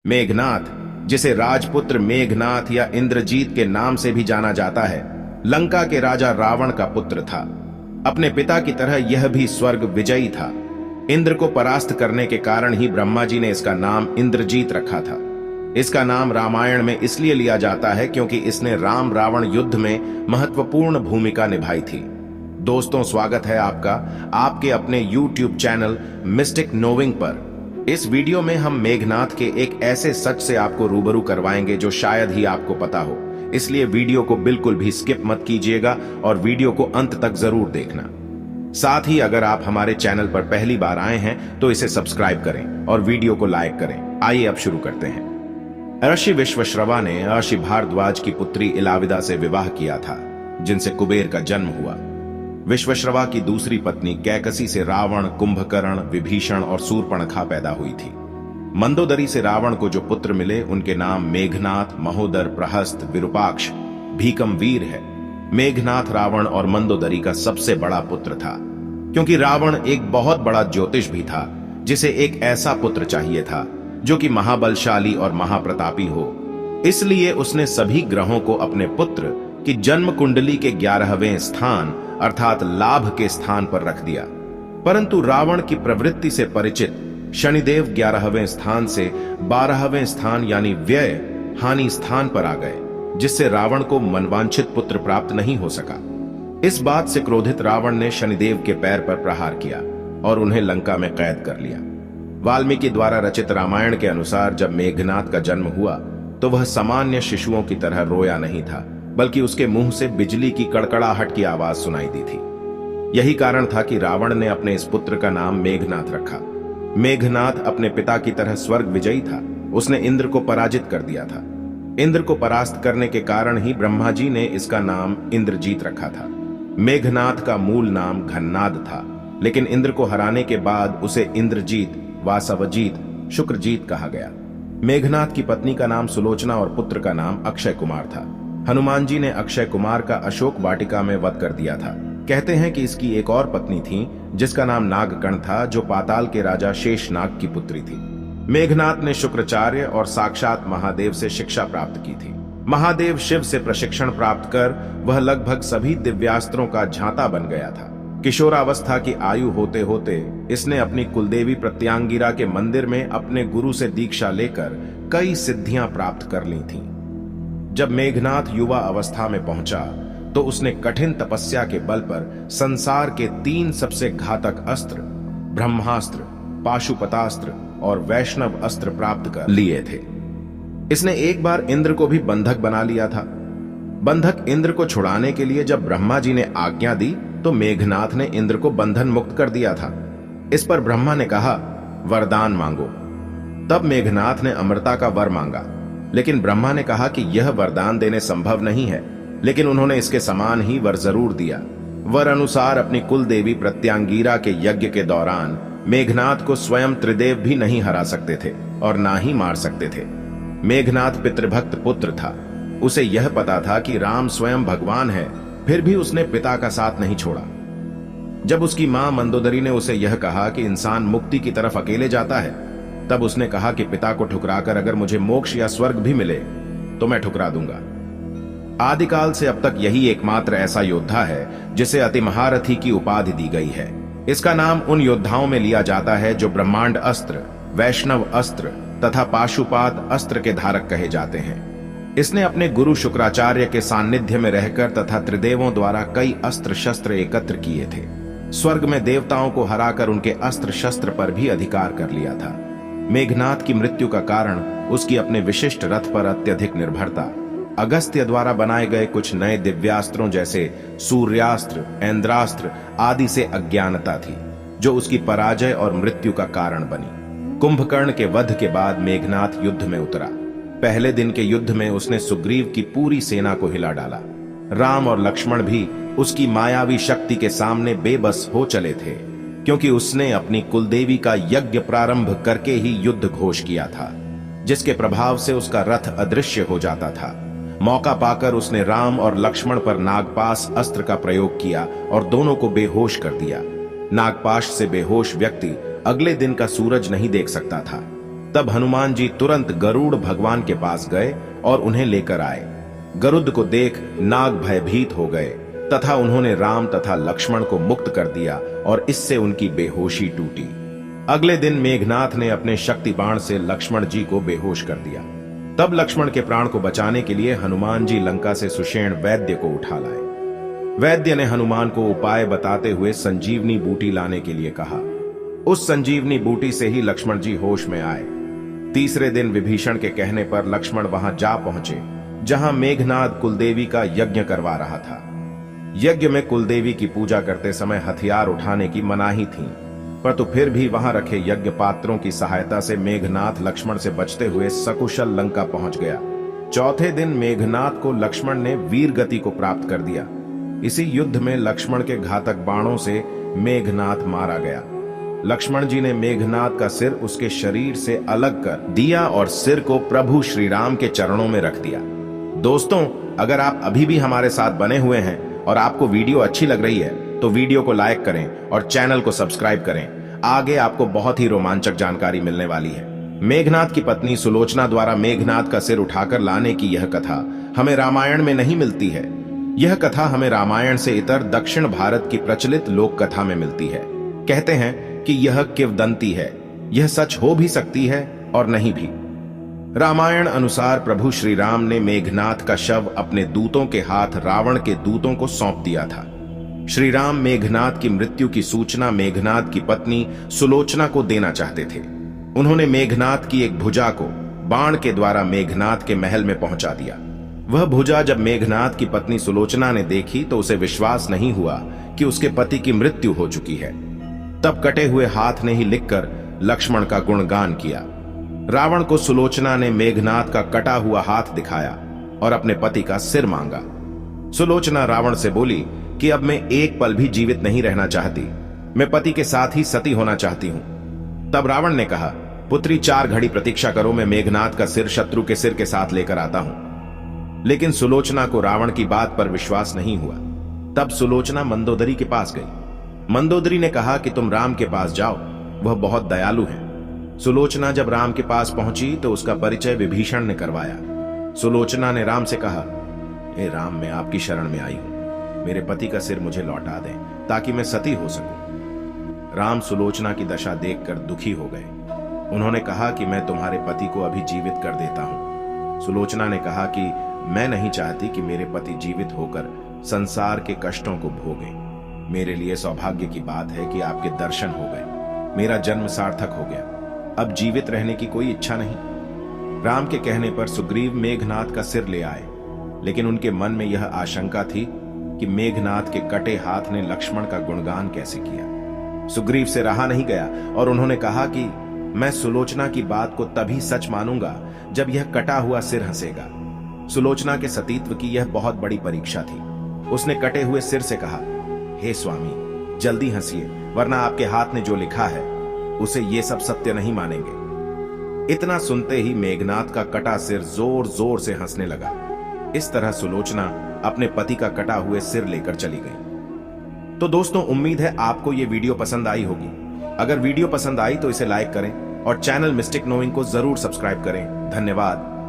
मेघनाथ, जिसे राजपुत्र मेघनाथ या इंद्रजीत के नाम से भी जाना जाता है, लंका के राजा रावण का पुत्र था। अपने पिता की तरह यह भी स्वर्ग विजयी था। इंद्र को परास्त करने के कारण ही ब्रह्मा जी ने इसका नाम इंद्रजीत रखा था। इसका नाम रामायण में इसलिए लिया जाता है क्योंकि इसने राम रावण युद्ध में महत्वपूर्ण भूमिका निभाई थी। दोस्तों, स्वागत है आपका आपके अपने YouTube चैनल मिस्टिक नोविंग पर। इस वीडियो में हम मेघनाथ के एक ऐसे सच से आपको रूबरू करवाएंगे जो शायद ही आपको पता हो, इसलिए वीडियो को बिल्कुल भी स्किप मत कीजिएगा और वीडियो को अंत तक जरूर देखना। साथ ही अगर आप हमारे चैनल पर पहली बार आए हैं तो इसे सब्सक्राइब करें और वीडियो को लाइक करें। आइए अब शुरू करते हैं। ऋषि विश्वश्रवा ने ऋषि भारद्वाज की पुत्री इलाविदा से विवाह किया था, जिनसे कुबेर का जन्म हुआ। विश्वश्रवा की दूसरी पत्नी कैकसी से रावण, कुंभकर्ण, विभीषण और शूर्पणखा पैदा हुई थी। मंदोदरी से रावण को जो पुत्र मिले उनके नाम मेघनाथ, महोदर, प्रहस्त, विरूपाक्ष, भीकमवीर है। मेघनाथ रावण और मंदोदरी का सबसे बड़ा पुत्र था, क्योंकि रावण एक बहुत बड़ा ज्योतिष भी था, जिसे एक ऐसा पुत्र चाहिए था जो कि महाबलशाली और महाप्रतापी हो। इसलिए उसने सभी ग्रहों को अपने पुत्र की जन्म कुंडली के 11वें स्थान अर्थात लाभ के स्थान पर रख दिया। परंतु रावण की प्रवृत्ति से परिचित शनिदेव 11वें स्थान से 12वें स्थान यानी व्यय हानि स्थान पर आ गए, जिससे रावण को मनवांछित पुत्र प्राप्त नहीं हो सका। इस बात से क्रोधित रावण ने शनिदेव के पैर पर प्रहार किया और उन्हें लंका में कैद कर लिया। वाल्मीकि द्वारा रचित रामायण के अनुसार जब मेघनाथ का जन्म हुआ तो वह सामान्य शिशुओं की तरह रोया नहीं था, बल्कि उसके मुंह से बिजली की कड़कड़ाहट की आवाज सुनाई दी थी। यही कारण था कि रावण ने अपने इस पुत्र का नाम मेघनाथ रखा। मेघनाथ अपने पिता की तरह स्वर्ग विजयी था। उसने इंद्र को पराजित कर दिया था। इंद्र को परास्त करने के कारण ही ब्रह्मा जी ने इसका नाम इंद्रजीत रखा था। मेघनाथ का मूल नाम घन्नाद था, लेकिन इंद्र को हराने के बाद उसे इंद्रजीत, वासवजीत, शुक्रजीत कहा गया। मेघनाथ की पत्नी का नाम सुलोचना और पुत्र का नाम अक्षय कुमार था। हनुमान जी ने अक्षय कुमार का अशोक वाटिका में वध कर दिया था। कहते हैं कि इसकी एक और पत्नी थी जिसका नाम नागकर्ण था, जो पाताल के राजा शेषनाग की पुत्री थी। मेघनाथ ने शुक्राचार्य और साक्षात महादेव से शिक्षा प्राप्त की थी। महादेव शिव से प्रशिक्षण प्राप्त कर वह लगभग सभी दिव्यास्त्रों का झांता बन गया था। किशोरावस्था की आयु होते होते इसने अपनी कुलदेवी प्रत्यांगिरा के मंदिर में अपने गुरु से दीक्षा लेकर कई सिद्धियां प्राप्त कर ली थीं। जब मेघनाथ युवा अवस्था में पहुंचा तो उसने कठिन तपस्या के बल पर संसार के 3 सबसे घातक अस्त्र ब्रह्मास्त्र, पाशुपतास्त्र और वैष्णव अस्त्र प्राप्त कर लिए थे। इसने एक बार इंद्र को भी बंधक बना लिया था। बंधक इंद्र को छुड़ाने के लिए जब ब्रह्मा जी ने आज्ञा दी तो मेघनाथ ने इंद्र को बंधन मुक्त कर दिया था। इस पर ब्रह्मा ने कहा, वरदान मांगो। तब मेघनाथ ने अमरता का वर मांगा, लेकिन ब्रह्मा ने कहा कि यह वरदान देने संभव नहीं है, लेकिन उन्होंने इसके समान ही वर जरूर दिया। वर अनुसार अपनी कुल देवी प्रत्यांगिरा के यज्ञ के दौरान मेघनाथ को स्वयं त्रिदेव भी नहीं हरा सकते थे और ना ही मार सकते थे। मेघनाथ पितृभक्त पुत्र था। उसे यह पता था कि राम स्वयं भगवान है, फिर भी उसने पिता का साथ नहीं छोड़ा। जब उसकी मां मंदोदरी ने उसे यह कहा कि इंसान मुक्ति की तरफ अकेले जाता है, तब उसने कहा कि पिता को ठुकराकर अगर मुझे मोक्ष या स्वर्ग भी मिले तो मैं ठुकरा दूंगा। आदिकाल से अब तक यही एकमात्र ऐसा योद्धा है जिसे अति महारथी की उपाधि दी गई है। इसका नाम उन योद्धाओं में लिया जाता है जो ब्रह्मांड अस्त्र, वैष्णव अस्त्र तथा पाशुपात अस्त्र के धारक कहे जाते हैं। इसने अपने गुरु शुक्राचार्य के सान्निध्य में रहकर तथा त्रिदेवों द्वारा कई अस्त्र शस्त्र एकत्र किए थे। स्वर्ग में देवताओं को हराकर उनके अस्त्र शस्त्र पर भी अधिकार कर लिया था। मेघनाथ की मृत्यु का कारण उसकी अपने विशिष्ट रथ पर अत्यधिक निर्भरता, अगस्त्य द्वारा बनाए गए कुछ नए दिव्यास्त्रों जैसे सूर्यास्त्र, ऐन्द्रास्त्र आदि से अज्ञानता थी, जो उसकी पराजय और मृत्यु का कारण बनी। कुंभकर्ण के वध के बाद मेघनाथ युद्ध में उतरा। पहले दिन के युद्ध में उसने सुग्रीव की पूरी सेना को हिला डाला। राम और लक्ष्मण भी उसकी मायावी शक्ति के सामने बेबस हो चले थे, क्योंकि उसने अपनी कुलदेवी का यज्ञ प्रारंभ करके ही युद्ध घोष किया था, जिसके प्रभाव से उसका रथ अदृश्य हो जाता था। मौका पाकर उसने राम और लक्ष्मण पर नागपाश अस्त्र का प्रयोग किया और दोनों को बेहोश कर दिया। नागपाश से बेहोश व्यक्ति अगले दिन का सूरज नहीं देख सकता था। तब हनुमान जी तुरंत गरुड़ भगवान के पास गए और उन्हें लेकर आए। गरुड़ को देख नाग भयभीत हो गए तथा उन्होंने राम तथा लक्ष्मण को मुक्त कर दिया और इससे उनकी बेहोशी टूटी। अगले दिन मेघनाथ ने अपने शक्ति बाण से लक्ष्मण जी को बेहोश कर दिया। तब लक्ष्मण के प्राण को बचाने के लिए हनुमान जी लंका से सुषेण वैद्य को उठा लाए। वैद्य ने हनुमान को उपाय बताते हुए संजीवनी बूटी लाने के लिए कहा। उस संजीवनी बूटी से ही लक्ष्मण जी होश में आए। तीसरे दिन विभीषण के कहने पर लक्ष्मण वहां जा पहुंचे जहां मेघनाथ कुलदेवी का यज्ञ करवा रहा था। यज्ञ में कुलदेवी की पूजा करते समय हथियार उठाने की मनाही थी, परंतु फिर भी वहां रखे यज्ञ पात्रों की सहायता से मेघनाथ लक्ष्मण से बचते हुए सकुशल लंका पहुंच गया। चौथे दिन मेघनाथ को लक्ष्मण ने वीर गति को प्राप्त कर दिया। इसी युद्ध में लक्ष्मण के घातक बाणों से मेघनाथ मारा गया। लक्ष्मण जी ने मेघनाथ का सिर उसके शरीर से अलग कर दिया और सिर को प्रभु श्री राम के चरणों में रख दिया। दोस्तों, अगर आप अभी भी हमारे साथ बने हुए हैं और आपको वीडियो अच्छी लग रही है तो वीडियो को लाइक करें और चैनल को सब्सक्राइब करें। आगे आपको बहुत ही रोमांचक जानकारी मिलने वाली है। मेघनाथ की पत्नी सुलोचना द्वारा मेघनाथ का सिर उठाकर लाने की यह कथा हमें रामायण में नहीं मिलती है। यह कथा हमें रामायण से इतर दक्षिण भारत की प्रचलित लोक कथा में मिलती है। कहते हैं कि यह किंवदंती है। यह सच हो भी सकती है और नहीं भी। रामायण अनुसार प्रभु श्री राम ने मेघनाथ का शव अपने दूतों के हाथ रावण के दूतों को सौंप दिया था। श्री राम मेघनाथ की मृत्यु की सूचना मेघनाथ की पत्नी सुलोचना को देना चाहते थे। उन्होंने मेघनाथ की एक भुजा को बाण के द्वारा मेघनाथ के महल में पहुंचा दिया। वह भुजा जब मेघनाथ की पत्नी सुलोचना ने देखी तो उसे विश्वास नहीं हुआ कि उसके पति की मृत्यु हो चुकी है। तब कटे हुए हाथ ने ही लिखकर लक्ष्मण का गुणगान किया। रावण को सुलोचना ने मेघनाथ का कटा हुआ हाथ दिखाया और अपने पति का सिर मांगा। सुलोचना रावण से बोली कि अब मैं एक पल भी जीवित नहीं रहना चाहती, मैं पति के साथ ही सती होना चाहती हूं। तब रावण ने कहा, पुत्री 4 घड़ी प्रतीक्षा करो, मैं मेघनाथ का सिर शत्रु के सिर के साथ लेकर आता हूं। लेकिन सुलोचना को रावण की बात पर विश्वास नहीं हुआ। तब सुलोचना मंदोदरी के पास गई। मंदोदरी ने कहा कि तुम राम के पास जाओ, वह बहुत दयालु है। सुलोचना जब राम के पास पहुंची तो उसका परिचय विभीषण ने करवाया। सुलोचना ने राम से कहा, हे राम, मैं आपकी शरण में आई हूं, मेरे पति का सिर मुझे लौटा दें ताकि मैं सती हो सकूं। राम सुलोचना की दशा देखकर दुखी हो गए। उन्होंने कहा कि मैं तुम्हारे पति को अभी जीवित कर देता हूं। सुलोचना ने कहा कि मैं नहीं चाहती कि मेरे पति जीवित होकर संसार के कष्टों को भोगें। मेरे लिए सौभाग्य की बात है कि आपके दर्शन हो गए, मेरा जन्म सार्थक हो गया, अब जीवित रहने की कोई इच्छा नहीं। राम के कहने पर सुग्रीव मेघनाथ का सिर ले आए, लेकिन उनके मन में यह आशंका थी कि मेघनाथ के कटे हाथ ने लक्ष्मण का गुणगान कैसे किया। सुग्रीव से रहा नहीं गया और उन्होंने कहा कि मैं सुलोचना की बात को तभी सच मानूंगा जब यह कटा हुआ सिर हंसेगा। सुलोचना के सतीत्व की यह बहुत बड़ी परीक्षा थी। उसने कटे हुए सिर से कहा, हे स्वामी, जल्दी हंसिए, वरना आपके हाथ ने जो लिखा है उसे ये सब सत्य नहीं मानेंगे। इतना सुनते ही मेघनाथ का कटा सिर जोर जोर से हंसने लगा। इस तरह सुलोचना अपने पति का कटा हुए सिर लेकर चली गई। तो दोस्तों, उम्मीद है आपको ये वीडियो पसंद आई होगी। अगर वीडियो पसंद आई तो इसे लाइक करें और चैनल मिस्टिक नोइंग को जरूर सब्सक्राइब करें। धन्यवाद।